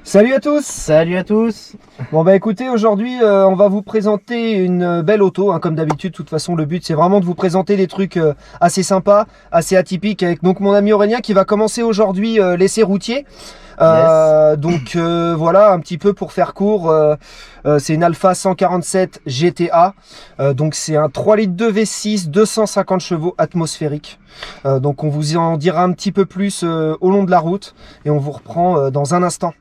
Salut à tous! Salut à tous! Bon bah écoutez, aujourd'hui on va vous présenter une belle auto, hein, comme d'habitude. De toute façon le but c'est vraiment de vous présenter des trucs assez sympas, assez atypiques, avec donc mon ami Aurélien qui va commencer aujourd'hui l'essai routier. Donc voilà, un petit peu pour faire court, c'est une Alfa 147 GTA, donc c'est un 3 litres de V6, 250 chevaux atmosphériques. Donc on vous en dira un petit peu plus au long de la route et on vous reprend dans un instant.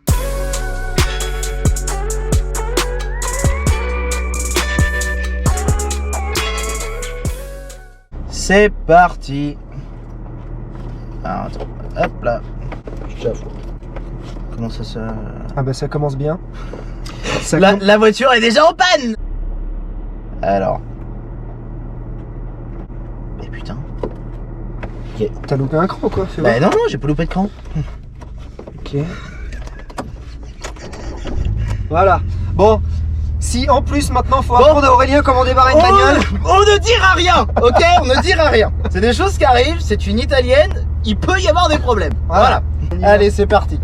C'est parti! Alors, attends, hop là! Comment ça se... Ah bah ça commence bien. La voiture est déjà en panne! Alors... Mais putain... Okay. T'as loupé un cran quoi? Bah non, j'ai pas loupé de cran. Ok. Voilà. Bon, si en plus maintenant faut apprendre à Aurélien comment démarrer une bagnole. On ne dira rien, ok? On ne dira rien. C'est des choses qui arrivent, c'est une italienne, il peut y avoir des problèmes. Voilà. Allez, c'est parti.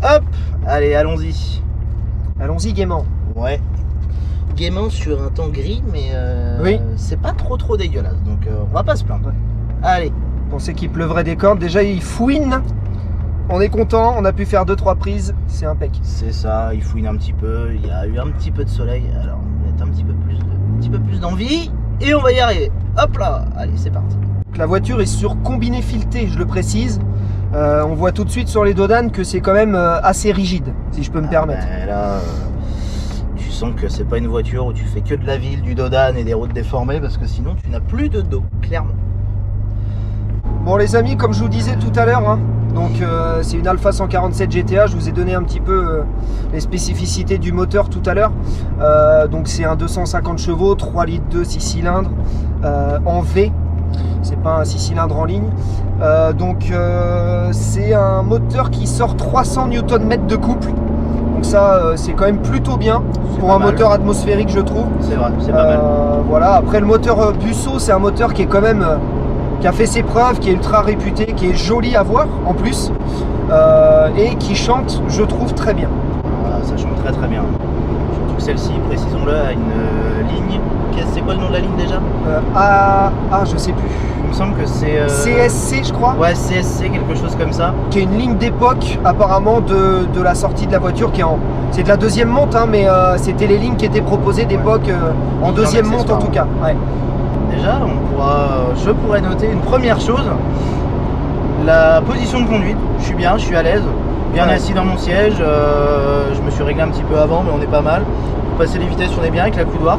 Hop, allez, allons-y. Allons-y gaiement. Ouais. Gaiement sur un temps gris, mais oui. C'est pas trop dégueulasse, donc on va pas se plaindre. Allez. Je pensais qu'il pleuvrait des cordes. Déjà il fouine. On est content, on a pu faire 2-3 prises, c'est impec. C'est ça, il fouine un petit peu, il y a eu un petit peu de soleil, alors on va mettre un petit peu plus d'envie et on va y arriver. Hop là, allez, c'est parti. La voiture est sur combiné fileté, je le précise. On voit tout de suite sur les dodanes que c'est quand même assez rigide, si je peux me permettre. Là, tu sens que c'est pas une voiture où tu fais que de la ville, du dodane et des routes déformées, parce que sinon tu n'as plus de dos, clairement. Bon les amis, comme je vous disais tout à l'heure, hein, donc c'est une Alfa 147 GTA, je vous ai donné un petit peu les spécificités du moteur tout à l'heure. Donc c'est un 250 chevaux, 3 litres de 6 cylindres en V, c'est pas un 6 cylindres en ligne. Donc c'est un moteur qui sort 300 Nm de couple. Donc ça c'est quand même plutôt bien pour un moteur atmosphérique, je trouve. C'est vrai, c'est pas mal. Voilà, après le moteur Busso, c'est un moteur qui est quand même... qui a fait ses preuves, qui est ultra réputé, qui est joli à voir en plus, et qui chante, je trouve, très bien. Ah, ça chante très bien. Surtout que celle-ci, précisons-le, a une ligne. C'est quoi le nom de la ligne déjà? Je sais plus. Il me semble que c'est... CSC, je crois. Ouais, CSC, quelque chose comme ça. Qui est une ligne d'époque, apparemment, de la sortie de la voiture, qui est en... C'est de la deuxième monte, hein, mais c'était les lignes qui étaient proposées d'époque, en deuxième monte en tout cas. Ouais. Déjà, je pourrais noter une première chose, la position de conduite. Je suis bien, je suis à l'aise, bien assis dans mon siège. Je me suis réglé un petit peu avant, mais on est pas mal. Pour passer les vitesses, on est bien avec la coudoir.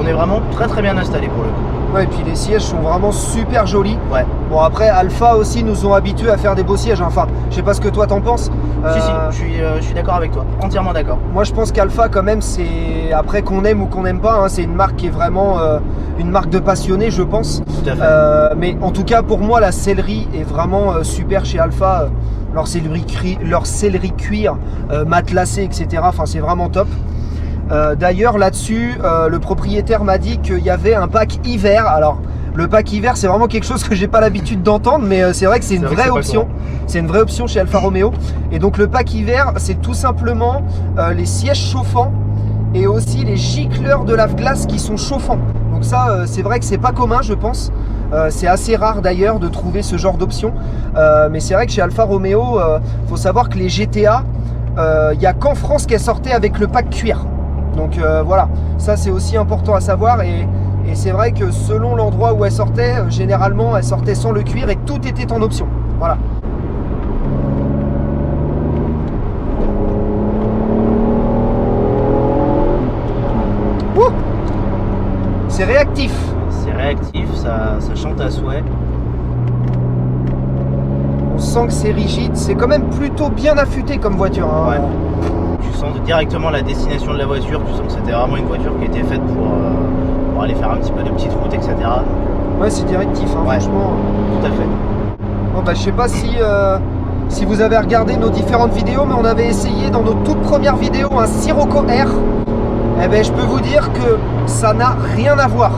On est vraiment très bien installé pour le coup. Ouais, et puis les sièges sont vraiment super jolis. Ouais. Bon, après, Alfa aussi nous ont habitués à faire des beaux sièges. Enfin, je sais pas ce que toi t'en penses. Si, je suis d'accord avec toi, entièrement d'accord. Moi, je pense qu'Alfa, quand même, c'est après qu'on aime ou qu'on n'aime pas, hein, c'est une marque qui est vraiment une marque de passionnés, je pense. Tout à fait. Mais en tout cas, pour moi, la sellerie est vraiment super chez Alfa. Leur sellerie cuir, matelassé, etc. Enfin, c'est vraiment top. D'ailleurs là-dessus le propriétaire m'a dit qu'il y avait un pack hiver. Alors le pack hiver c'est vraiment quelque chose que j'ai pas l'habitude d'entendre, mais c'est vrai que c'est une vraie option. C'est une vraie option chez Alfa Romeo. Et donc le pack hiver c'est tout simplement les sièges chauffants et aussi les gicleurs de lave-glace qui sont chauffants. Donc ça c'est vrai que c'est pas commun, je pense. C'est assez rare d'ailleurs de trouver ce genre d'option, mais c'est vrai que chez Alfa Romeo faut savoir que les GTA il n'y a qu'en France qu'elles sortaient avec le pack cuir. Donc voilà, ça c'est aussi important à savoir, et c'est vrai que selon l'endroit où elle sortait, généralement elle sortait sans le cuir et tout était en option. Voilà. C'est réactif. C'est réactif, ça chante à souhait. On sent que c'est rigide, c'est quand même plutôt bien affûté comme voiture, hein. Ouais. Tu sens directement la destination de la voiture, tu sens que c'était vraiment une voiture qui était faite pour aller faire un petit peu de petites routes, etc. Ouais, c'est directif, hein, ouais, franchement. Tout à fait. Bon, bah, je sais pas si vous avez regardé nos différentes vidéos, mais on avait essayé dans nos toutes premières vidéos un Sirocco R. Eh ben, je peux vous dire que ça n'a rien à voir.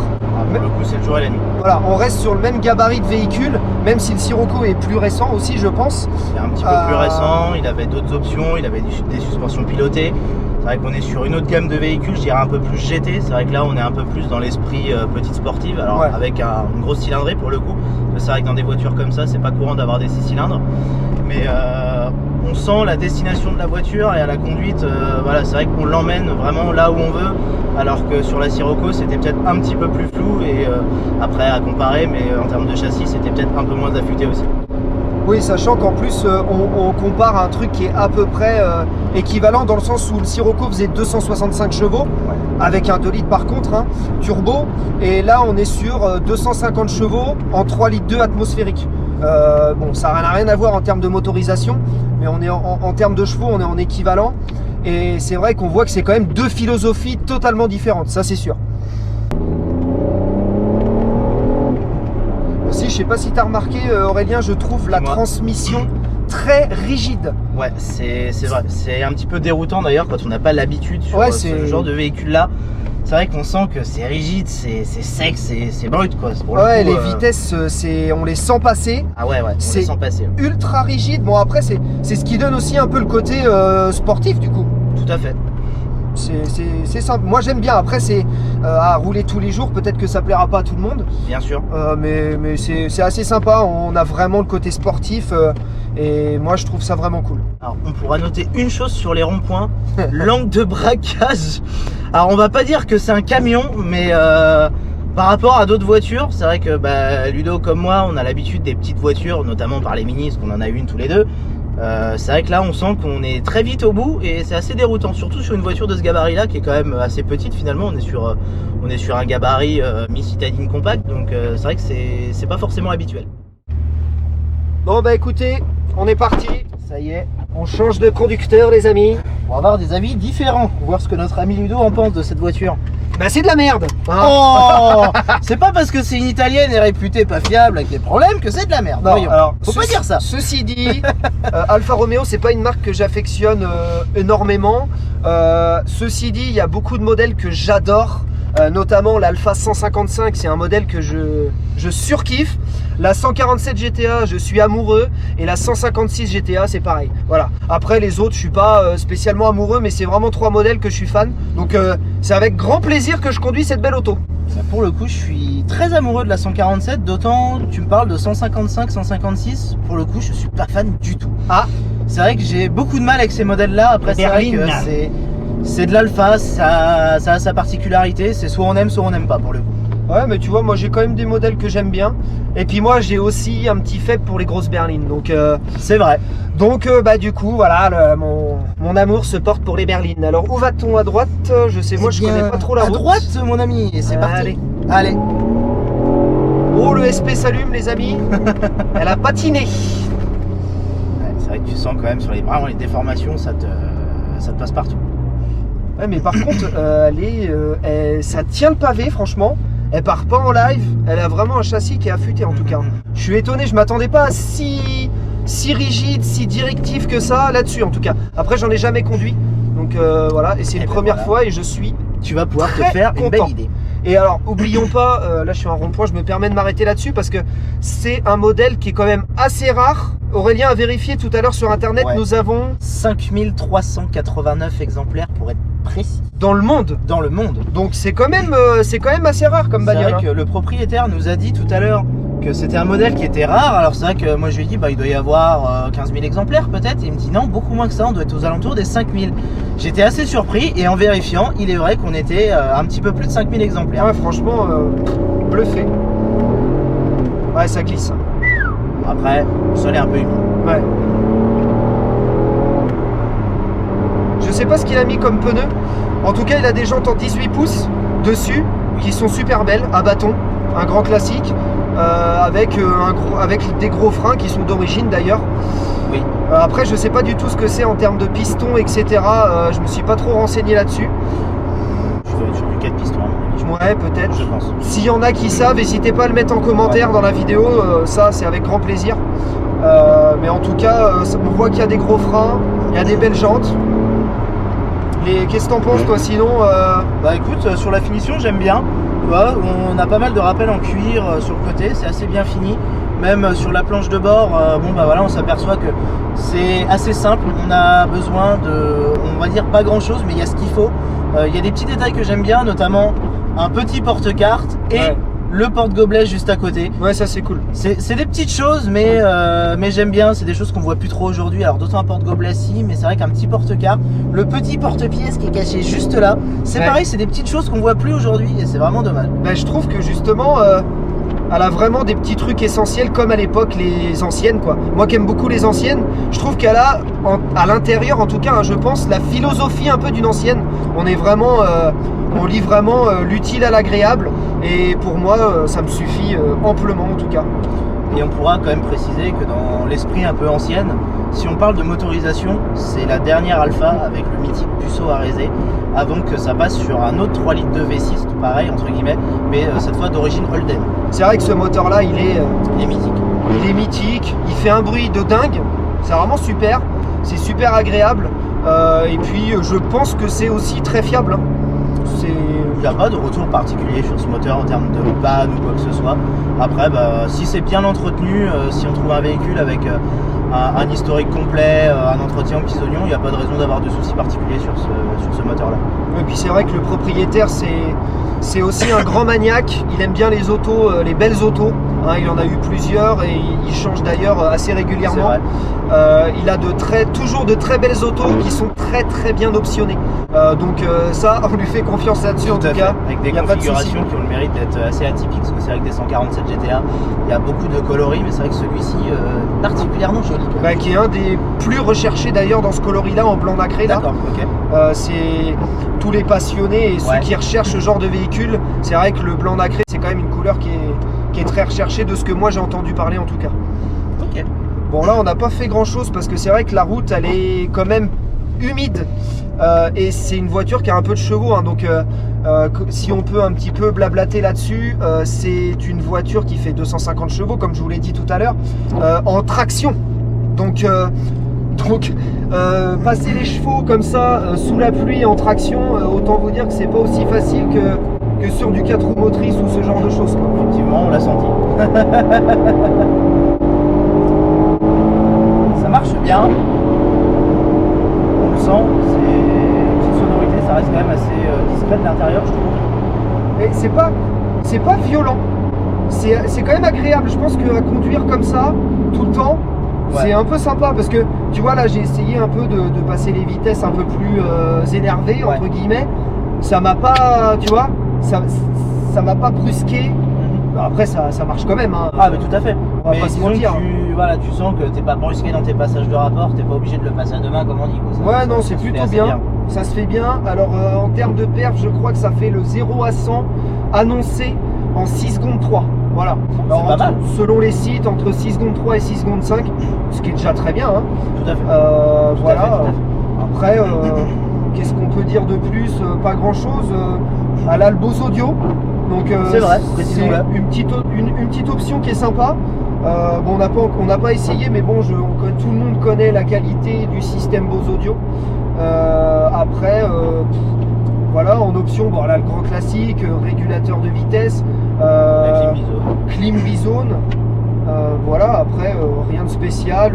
Pour le coup, c'est le jour et la nuit. Voilà, on reste sur le même gabarit de véhicule, même si le Sirocco est plus récent aussi, je pense. Il est un petit peu plus récent, il avait d'autres options, il avait des suspensions pilotées. C'est vrai qu'on est sur une autre gamme de véhicules, je dirais un peu plus GT. C'est vrai que là, on est un peu plus dans l'esprit petite sportive, alors Ouais. avec une grosse cylindrée pour le coup. C'est vrai que dans des voitures comme ça, c'est pas courant d'avoir des 6 cylindres. Mais on sent la destination de la voiture et à la conduite, voilà, c'est vrai qu'on l'emmène vraiment là où on veut. Alors que sur la Sirocco, c'était peut-être un petit peu plus flou et après à comparer, mais en termes de châssis, c'était peut-être un peu moins affûté aussi. Oui, sachant qu'en plus, on compare un truc qui est à peu près équivalent dans le sens où le Sirocco faisait 265 chevaux, avec un 2 litres par contre, hein, turbo, et là on est sur 250 chevaux en 3 litres 2 atmosphérique. Bon, ça n'a rien à voir en termes de motorisation, mais on est en termes de chevaux, on est en équivalent, et c'est vrai qu'on voit que c'est quand même deux philosophies totalement différentes, ça c'est sûr. Aussi, je sais pas si tu as remarqué, Aurélien, je trouve la transmission très rigide. Ouais, c'est vrai. C'est un petit peu déroutant d'ailleurs quand on n'a pas l'habitude sur ce genre de véhicule-là. C'est vrai qu'on sent que c'est rigide, c'est sec, c'est brut quoi. Pour le coup, les vitesses, on les sent passer. Ah ouais, on les sent passer. Ultra rigide. Bon après, c'est ce qui donne aussi un peu le côté sportif du coup. Tout à fait. C'est simple. Moi j'aime bien. Après c'est à rouler tous les jours. Peut-être que ça plaira pas à tout le monde. Bien sûr. Mais c'est assez sympa. On a vraiment le côté sportif et moi je trouve ça vraiment cool. Alors on pourra noter une chose sur les ronds-points, l'angle de braquage. Alors on va pas dire que c'est un camion, mais par rapport à d'autres voitures, c'est vrai que Ludo comme moi, on a l'habitude des petites voitures, notamment par les Mini, parce qu'on en a une tous les deux. C'est vrai que là on sent qu'on est très vite au bout et c'est assez déroutant, surtout sur une voiture de ce gabarit là qui est quand même assez petite finalement. On est sur un gabarit mi-citadine compact, donc c'est vrai que c'est pas forcément habituel. Bon bah écoutez, on est parti, ça y est, on change de conducteur les amis. Pour avoir des avis différents, voir ce que notre ami Ludo en pense de cette voiture. Bah c'est de la merde hein. Oh c'est pas parce que c'est une italienne et réputée pas fiable avec des problèmes que c'est de la merde. Non, alors, faut pas dire ça. Ceci dit, Alfa Romeo c'est pas une marque que j'affectionne énormément. Ceci dit, il y a beaucoup de modèles que j'adore. Notamment l'Alfa 155, c'est un modèle que je surkiffe. La 147 GTA, je suis amoureux. Et la 156 GTA, c'est pareil. Voilà. Après, les autres, je suis pas spécialement amoureux, mais c'est vraiment trois modèles que je suis fan. Donc, c'est avec grand plaisir que je conduis cette belle auto. Pour le coup, je suis très amoureux de la 147. D'autant, tu me parles de 155, 156. Pour le coup, je suis pas fan du tout. Ah, c'est vrai que j'ai beaucoup de mal avec ces modèles-là. Après, c'est vrai que c'est de l'Alfa, ça a sa particularité, c'est soit on aime, soit on n'aime pas pour le coup. Ouais, mais tu vois, moi j'ai quand même des modèles que j'aime bien. Et puis moi j'ai aussi un petit faible pour les grosses berlines. Donc c'est vrai. Donc du coup, voilà, mon amour se porte pour les berlines. Alors où va-t-on à droite? Je sais, moi je connais pas trop la route. À droite, mon ami, et c'est parti. Allez. Oh, le SP s'allume, les amis. Elle a patiné. Ouais, c'est vrai que tu sens quand même sur les bras, les déformations, ça te passe partout. Ouais, mais par contre, ça tient le pavé, franchement. Elle part pas en live. Elle a vraiment un châssis qui est affûté, en tout cas. Je suis étonné, je m'attendais pas à si rigide, si directif que ça là-dessus, en tout cas. Après, j'en ai jamais conduit. Donc voilà, et c'est une première fois et je suis. Tu vas pouvoir te très faire content. Une belle idée. Et alors, oublions pas, là je suis en rond-point, je me permets de m'arrêter là-dessus parce que c'est un modèle qui est quand même assez rare. Aurélien a vérifié tout à l'heure sur internet, nous avons 5389 exemplaires pour être précis. Dans le monde. Dans le monde. Donc c'est quand même assez rare comme bagnole. C'est vrai que le propriétaire nous a dit tout à l'heure que c'était un modèle qui était rare. Alors c'est vrai que moi je lui ai dit il doit y avoir 15 000 exemplaires peut-être. Et il me dit non, beaucoup moins que ça, on doit être aux alentours des 5000. J'étais assez surpris et en vérifiant, il est vrai qu'on était un petit peu plus de 5000 exemplaires. Ouais, franchement, bluffé. Ouais, ça glisse. Après, le sol est un peu humide. Ouais. Je sais pas ce qu'il a mis comme pneu. En tout cas, il a des jantes en 18 pouces dessus qui sont super belles, à bâton, un grand classique, avec des gros freins qui sont d'origine d'ailleurs. Oui. Après, je sais pas du tout ce que c'est en termes de pistons, etc. Je me suis pas trop renseigné là-dessus. Je vais être sur du 4 pistons. Ouais, peut-être. Je pense. S'il y en a qui savent, n'hésitez pas à le mettre en commentaire dans la vidéo. Ça, c'est avec grand plaisir. Mais en tout cas, on voit qu'il y a des gros freins, il y a des belles jantes. Qu'est-ce que t'en penses toi sinon Bah écoute, sur la finition j'aime bien. Tu vois, on a pas mal de rappels en cuir sur le côté, c'est assez bien fini. Même sur la planche de bord, bon bah voilà, on s'aperçoit que c'est assez simple. On a besoin de, on va dire pas grand chose, mais il y a ce qu'il faut. Il y a des petits détails que j'aime bien, notamment un petit porte-carte et le porte-gobelet juste à côté. Ouais, ça c'est cool. C'est des petites choses, mais j'aime bien. C'est des choses qu'on voit plus trop aujourd'hui. Alors d'autant un porte-gobelet si, mais c'est vrai qu'un petit porte-carte, le petit porte-pièce qui est caché juste là, c'est pareil, c'est des petites choses qu'on voit plus aujourd'hui et c'est vraiment dommage. Ben, je trouve que justement, elle a vraiment des petits trucs essentiels comme à l'époque les anciennes quoi. Moi qui aime beaucoup les anciennes, je trouve qu'elle a à l'intérieur en tout cas, hein, je pense, la philosophie un peu d'une ancienne. On est vraiment, on lit vraiment l'utile à l'agréable et pour moi ça me suffit amplement en tout cas. Et on pourra quand même préciser que dans l'esprit un peu ancienne, si on parle de motorisation, c'est la dernière Alpha avec le mythique Puceau Arese, avant que ça passe sur un autre 3 litres de V6, tout pareil entre guillemets, mais cette fois d'origine Holden. C'est vrai que ce moteur là il est mythique. Il est mythique, il fait un bruit de dingue, c'est vraiment super, c'est super agréable et puis je pense que c'est aussi très fiable. Il n'y a pas de retour particulier sur ce moteur en termes de panne ou quoi que ce soit. Après, bah, si c'est bien entretenu, si on trouve un véhicule avec un historique complet, un entretien aux petits oignons, il n'y a pas de raison d'avoir de soucis particuliers sur ce moteur-là. Et puis c'est vrai que le propriétaire, c'est aussi un grand maniaque. Il aime bien les autos, les belles autos. Hein, il en a eu plusieurs et il change d'ailleurs assez régulièrement. Il a toujours de très belles autos qui sont très très bien optionnées. Donc ça, on lui fait confiance là-dessus en tout cas. Avec des configurations qui ont le mérite d'être assez atypiques, parce que c'est vrai que des 147 GTA, il y a beaucoup de coloris, mais c'est vrai que celui-ci particulièrement joli. Bah, qui est un des plus recherchés d'ailleurs dans ce coloris-là en blanc nacré là. D'accord, ok. C'est tous les passionnés et ceux qui recherchent ce genre de véhicule. C'est vrai que le blanc nacré, c'est quand même une couleur qui est très recherchée de ce que moi j'ai entendu parler en tout cas. Ok. Bon là on n'a pas fait grand chose parce que c'est vrai que la route elle est quand même humide et c'est une voiture qui a un peu de chevaux hein, donc si on peut un petit peu blablater là-dessus, c'est une voiture qui fait 250 chevaux comme je vous l'ai dit tout à l'heure en traction. Donc passer les chevaux comme ça sous la pluie en traction, autant vous dire que c'est pas aussi facile que sur du 4 roues motrices ou ce genre de choses quoi. Effectivement, on l'a senti. Ça marche bien. On le sent, c'est une petite sonorité, ça reste quand même assez discret de l'intérieur, je trouve. Et c'est pas violent. C'est quand même agréable. Je pense qu'à conduire comme ça tout le temps, c'est un peu sympa parce que tu vois là j'ai essayé un peu de passer les vitesses un peu plus énervées entre guillemets. Ça m'a pas, tu vois, ça m'a pas brusqué. Après ça marche quand même hein. Ah mais tout à fait. On va pas se mentir. Tu sens que t'es pas brusqué dans tes passages de rapport, t'es pas obligé de le passer à deux mains comme on dit quoi. Ouais non c'est plutôt bien. Ça se fait bien. Alors en termes de perf je crois que ça fait le 0 à 100 annoncé en 6 secondes 3. Voilà. Alors, pas mal. Selon les sites, entre 6 secondes 3 et 6 secondes 5, ce qui est déjà très bien. Hein. Tout à fait. Voilà. Tout à fait. Après, qu'est-ce qu'on peut dire de plus? Pas grand chose. Elle a le Bose Audio. Donc c'est vrai, c'est une petite option qui est sympa. Bon, on n'a pas essayé, mais bon, tout le monde connaît la qualité du système Bose Audio. Après, voilà, en option, bon, là, le grand classique, régulateur de vitesse, clim bizone. Voilà, après, rien de spécial.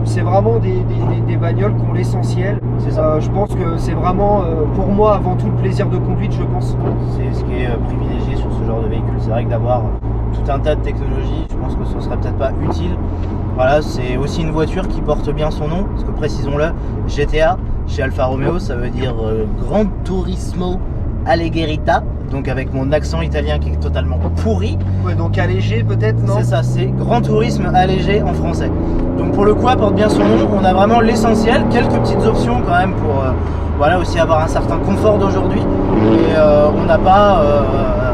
C'est vraiment des bagnoles qui ont l'essentiel. Je pense que c'est vraiment, pour moi, avant tout le plaisir de conduite, je pense. C'est ce qui est privilégié sur ce genre de véhicule. C'est vrai que d'avoir tout un tas de technologies, je pense que ce serait peut-être pas utile. Voilà, c'est aussi une voiture qui porte bien son nom, parce que précisons-le, GTA, chez Alfa Romeo, ça veut dire Gran Turismo Alleggerita, donc avec mon accent italien qui est totalement pourri. Ouais, donc allégé peut-être, non? C'est ça, c'est Grand Tourisme allégé en français. Donc pour le coup, elle porte bien son nom, on a vraiment l'essentiel, quelques petites options quand même pour voilà, aussi avoir un certain confort d'aujourd'hui. Et on n'a pas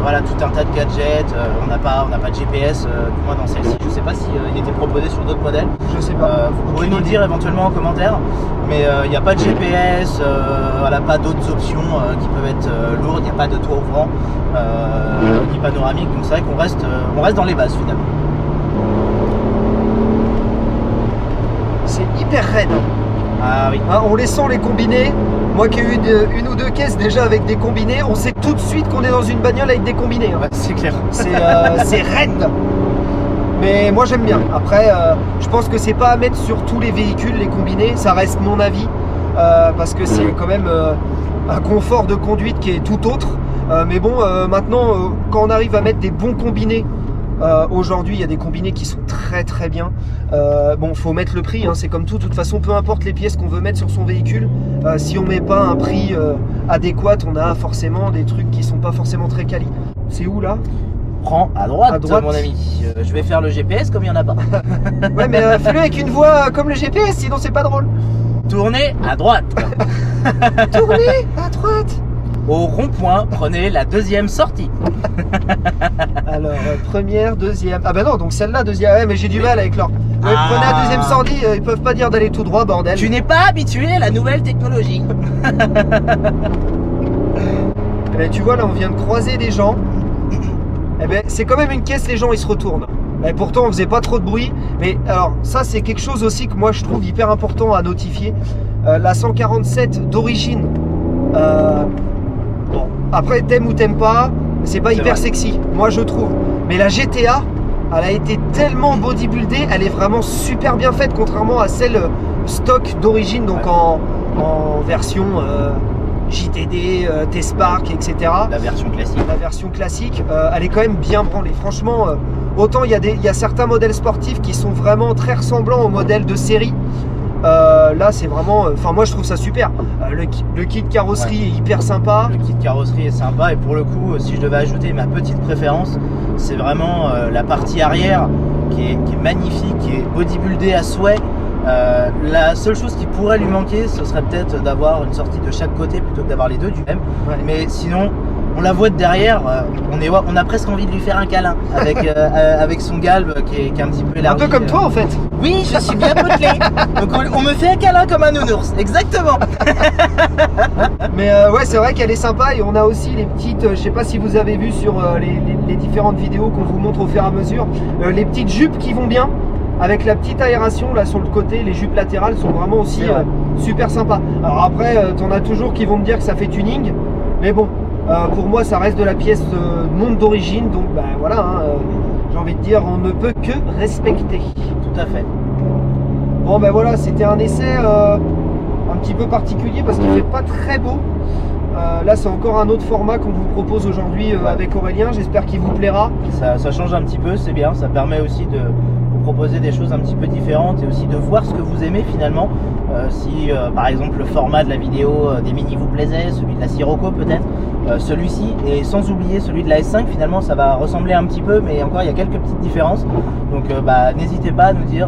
voilà, tout un tas de gadgets, on n'a pas de GPS, du moins dans celle-ci. Je ne sais pas s'il était proposé sur d'autres modèles. Je sais pas. Vous pourrez nous le dire éventuellement en commentaire. Mais il n'y a pas de GPS, voilà, pas d'autres options qui peuvent être lourdes, il n'y a pas de toit ouvrant, ni panoramique. Donc c'est vrai qu'on reste dans les bases finalement. C'est hyper raide. Ah oui. Hein, on les sent les combinés. Moi qui ai eu une ou deux caisses déjà avec des combinés, on sait tout de suite qu'on est dans une bagnole avec des combinés. Hein. Ouais, c'est clair. C'est raide. Mais moi j'aime bien. Après, je pense que c'est pas à mettre sur tous les véhicules les combinés. Ça reste mon avis parce que c'est quand même un confort de conduite qui est tout autre. Mais bon, maintenant, quand on arrive à mettre des bons combinés. Aujourd'hui, il y a des combinés qui sont très très bien. Bon, faut mettre le prix, hein, c'est comme tout. De toute façon, peu importe les pièces qu'on veut mettre sur son véhicule, si on met pas un prix adéquat, on a forcément des trucs qui sont pas forcément très quali. C'est où là? Prends à droite, mon ami. Je vais faire le GPS comme il n'y en a pas. Ouais, mais fais-le avec une voix comme le GPS, sinon c'est pas drôle. Tournez à droite. Tournez à droite. Au rond-point, prenez la deuxième sortie. Alors, première, deuxième. Ah bah non, donc celle-là, deuxième. Ouais, mais j'ai du mal avec leur. Ouais, prenez la deuxième sortie, ils peuvent pas dire d'aller tout droit, bordel. Tu n'es pas habitué à la nouvelle technologie. Eh ben, tu vois, là, on vient de croiser des gens. Eh ben, c'est quand même une caisse, les gens, ils se retournent. Et pourtant, on faisait pas trop de bruit. Mais alors, ça, c'est quelque chose aussi que moi, je trouve hyper important à notifier. La 147 d'origine. Bon, après, t'aimes ou t'aimes pas, c'est pas hyper sexy, moi je trouve. Mais la GTA, elle a été tellement bodybuildée, elle est vraiment super bien faite, contrairement à celle stock d'origine, donc en version JTD, T-Spark, etc. La version classique. La version classique, elle est quand même bien branlée. Franchement, autant il y a certains modèles sportifs qui sont vraiment très ressemblants aux modèles de série. Là c'est vraiment, enfin moi je trouve ça super. Le kit carrosserie est hyper sympa. Le kit carrosserie est sympa et pour le coup, si je devais ajouter ma petite préférence, c'est vraiment la partie arrière qui est magnifique, qui est bodybuildée à souhait. La seule chose qui pourrait lui manquer, ce serait peut-être d'avoir une sortie de chaque côté plutôt que d'avoir les deux du même. Ouais. Mais sinon, on la voit de derrière, on a presque envie de lui faire un câlin avec son galbe qui est un petit peu élargi. Un peu comme toi en fait. Oui, je suis bien potelé. Donc on me fait un câlin comme un nounours, exactement. Mais ouais, c'est vrai qu'elle est sympa et on a aussi les petites, je sais pas si vous avez vu sur les différentes vidéos qu'on vous montre au fur et à mesure, les petites jupes qui vont bien. Avec la petite aération là sur le côté, les jupes latérales sont vraiment aussi super sympas. Alors après, t'en as toujours qui vont me dire que ça fait tuning, mais bon, pour moi ça reste de la pièce monde d'origine, donc bah voilà, hein, j'ai envie de dire, on ne peut que respecter. Tout à fait. Bon ben voilà, c'était un essai un petit peu particulier parce qu'il fait pas très beau. Là c'est encore un autre format qu'on vous propose aujourd'hui avec Aurélien, j'espère qu'il vous plaira. Ça change un petit peu, c'est bien, ça permet aussi de proposer des choses un petit peu différentes et aussi de voir ce que vous aimez finalement. Si par exemple le format de la vidéo des Mini vous plaisait, celui de la Sirocco peut-être, celui-ci, et sans oublier celui de la S5, finalement ça va ressembler un petit peu, mais encore il y a quelques petites différences. Donc n'hésitez pas à nous dire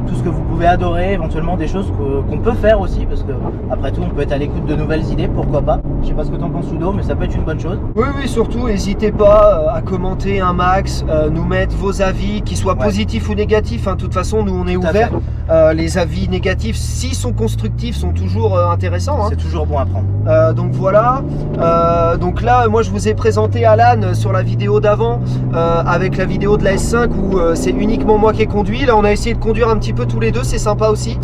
tout ce que vous pouvez adorer, éventuellement des choses qu'on peut faire aussi, parce que après tout on peut être à l'écoute de nouvelles idées, pourquoi pas. Je sais pas ce que tu en penses Ludo, mais ça peut être une bonne chose. Oui, surtout n'hésitez pas à commenter un max, nous mettre vos avis, qu'ils soient positifs ou négatifs, hein. De toute façon nous on est ouvert. Les avis négatifs, s'ils sont constructifs, sont toujours intéressants, hein. C'est toujours bon à prendre. Donc voilà, donc là moi je vous ai présenté Alan sur la vidéo d'avant, avec la vidéo de la S5 où c'est uniquement moi qui ai conduit. Là on a essayé de conduire un petit peu tous les deux, c'est sympa aussi.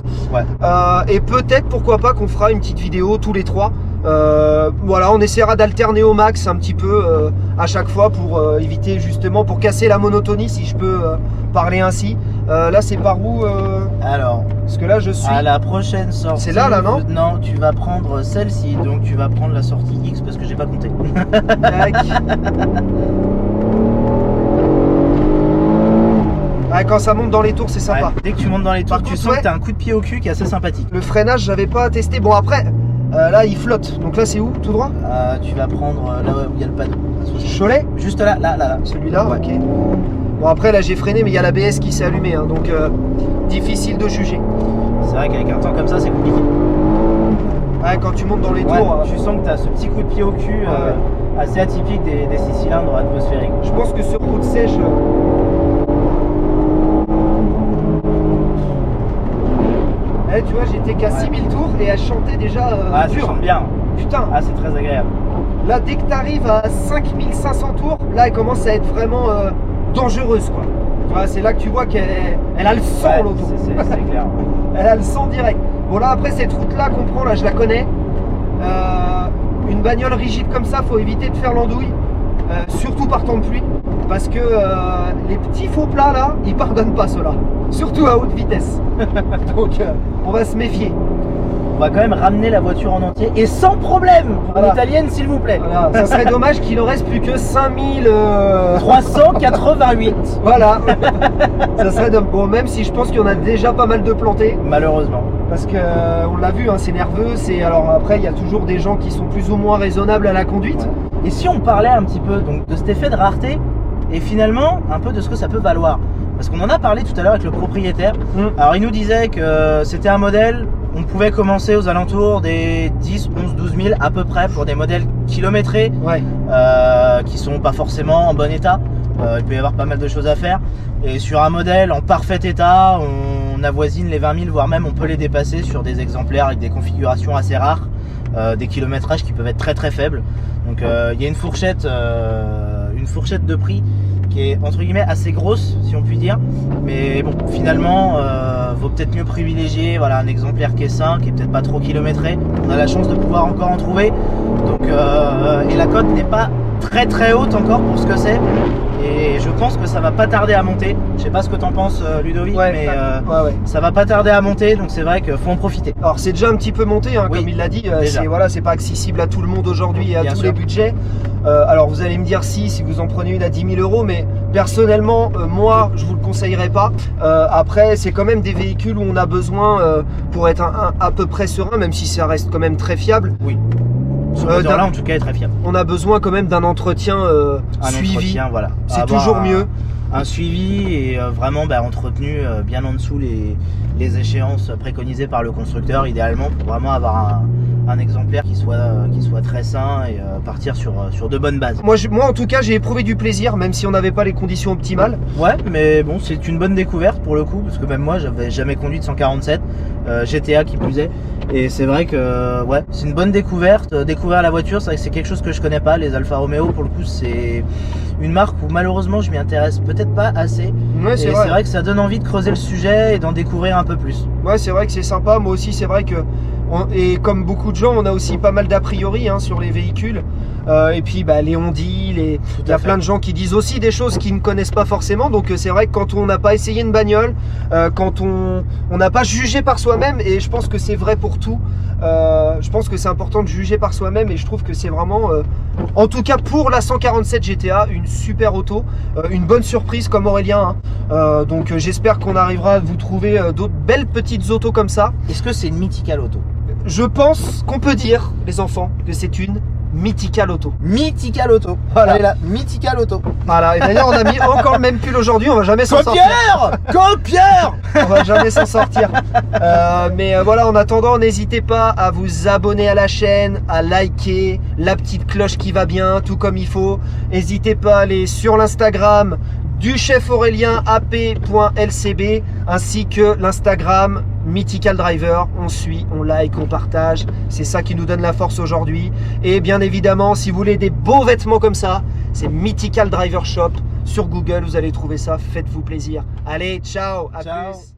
Et peut-être pourquoi pas qu'on fera une petite vidéo tous les trois. Voilà, on essaiera d'alterner au max un petit peu à chaque fois pour éviter justement, pour casser la monotonie, si je peux parler ainsi. Là c'est par où Alors, parce que là je suis à la prochaine sortie. C'est là non? Non, tu vas prendre celle-ci, donc tu vas prendre la sortie X parce que j'ai pas compté. Ah, quand ça monte dans les tours, c'est sympa. Dès que tu montes dans les tours, tu sens que tu as un coup de pied au cul qui est assez sympathique. Le freinage, j'avais pas testé. Bon, après, là, il flotte. Donc là, c'est où? Tout droit? Tu vas prendre là où il y a le panneau. Cholet? Juste là. Celui-là, ok. Bon, après, là, j'ai freiné, mais il y a l'ABS qui s'est allumé. Hein, donc, difficile de juger. C'est vrai qu'avec un temps comme ça, c'est compliqué. Ouais, quand tu montes dans les tours. Tu sens que tu as ce petit coup de pied au cul assez atypique des 6 cylindres atmosphériques. Je pense que sur route sèche. Tu vois, j'étais qu'à 6000 tours et elle chantait déjà dur. Ça chante bien. Putain. Ah, c'est très agréable. Là, dès que tu arrives à 5500 tours, là, elle commence à être vraiment dangereuse, quoi. Tu vois, c'est là que tu vois qu'elle a le sang, l'auto. C'est clair. Elle a le sang direct. Bon là après cette route là qu'on prend là, je la connais. Une bagnole rigide comme ça, faut éviter de faire l'andouille, surtout par temps de pluie, parce que les petits faux plats là, ils pardonnent pas ceux-là, surtout à haute vitesse. Donc on va se méfier. On va quand même ramener la voiture en entier et sans problème pour Voilà. une italienne s'il vous plaît. Voilà, ça serait dommage qu'il en reste plus que 5000. 388. Voilà. Ça serait dommage. Bon, même si je pense qu'il y en a déjà pas mal de plantés. Malheureusement. Parce que on l'a vu, hein, c'est nerveux. Alors après, il y a toujours des gens qui sont plus ou moins raisonnables à la conduite. Et si on parlait un petit peu donc, de cet effet de rareté et finalement un peu de ce que ça peut valoir. Parce qu'on en a parlé tout à l'heure avec le propriétaire. Alors il nous disait que c'était un modèle, on pouvait commencer aux alentours des 10, 11, 12 000 à peu près pour des modèles kilométrés Ouais. qui sont pas forcément en bon état. Il peut y avoir pas mal de choses à faire. Et sur un modèle en parfait état, on avoisine les 20 000, voire même on peut les dépasser sur des exemplaires avec des configurations assez rares, des kilométrages qui peuvent être très très faibles. Donc il y a une fourchette de prix qui est entre guillemets assez grosse si on peut dire, mais bon finalement vaut peut-être mieux privilégier voilà, un exemplaire qui est sain, qui est peut-être pas trop kilométré. On a la chance de pouvoir encore en trouver, donc, et la cote n'est pas très très haute encore pour ce que c'est, et je pense que ça va pas tarder à monter. Je sais pas ce que t'en penses Ludovic, Ouais, mais ouais. ça va pas tarder à monter, donc c'est vrai qu'il faut en profiter. Alors c'est déjà un petit peu monté, hein, Oui, comme il l'a dit. déjà. C'est pas accessible à tout le monde aujourd'hui et à Bien tous sûr. les budgets. Alors vous allez me dire si vous en prenez une à 10 000 euros, mais personnellement, moi, je vous le conseillerais pas. Après, c'est quand même des véhicules où on a besoin pour être à peu près serein, même si ça reste quand même très fiable. Oui. Ce moteur-là en tout cas est très fiable. On a besoin quand même d'un entretien Un suivi. entretien, voilà. C'est Avoir toujours mieux. Un suivi et vraiment entretenu bien en dessous les échéances préconisées par le constructeur, idéalement pour vraiment avoir un exemplaire qui soit très sain et partir sur de bonnes bases. Moi en tout cas, j'ai éprouvé du plaisir, même si on n'avait pas les conditions optimales. Ouais, mais bon, c'est une bonne découverte pour le coup, parce que même moi, j'avais jamais conduit de 147, GTA qui plus est. Et c'est vrai que ouais, c'est une bonne découverte. Découvrir la voiture, c'est vrai que c'est quelque chose que je connais pas. Les Alfa Romeo, pour le coup, c'est une marque où malheureusement je m'y intéresse peut-être pas assez. Ouais, Et c'est vrai. que ça donne envie de creuser le sujet et d'en découvrir un peu plus. Ouais, c'est vrai que c'est sympa. Moi aussi, c'est vrai que, et comme beaucoup de gens, on a aussi pas mal d'a priori sur les véhicules. Et puis, les on-dit, il y a plein de gens qui disent aussi des choses qu'ils ne connaissent pas forcément. Donc, c'est vrai que quand on n'a pas essayé une bagnole, quand on n'a pas jugé par soi-même, et je pense que c'est vrai pour tout. Je pense que c'est important de juger par soi-même, et je trouve que c'est vraiment, en tout cas pour la 147 GTA, une super auto, une bonne surprise comme Aurélien. Donc, j'espère qu'on arrivera à vous trouver d'autres belles petites autos comme ça. Est-ce que c'est une mythical auto? Je pense qu'on peut dire, les enfants, que c'est une mythical auto. Mythical auto. Voilà. Allez là, mythical auto. Voilà, et d'ailleurs on a mis encore le même pull aujourd'hui, on va jamais s'en sortir. Copieur. On va jamais s'en sortir. Mais voilà, en attendant, n'hésitez pas à vous abonner à la chaîne, à liker, la petite cloche qui va bien, tout comme il faut. N'hésitez pas à aller sur l'Instagram du chef Aurélien ap.lcb ainsi que l'Instagram Mythical Driver. On suit, on like, on partage. C'est ça qui nous donne la force aujourd'hui. Et bien évidemment, si vous voulez des beaux vêtements comme ça, c'est Mythical Driver Shop. Sur Google, vous allez trouver ça. Faites-vous plaisir. Allez, ciao, à Ciao. plus.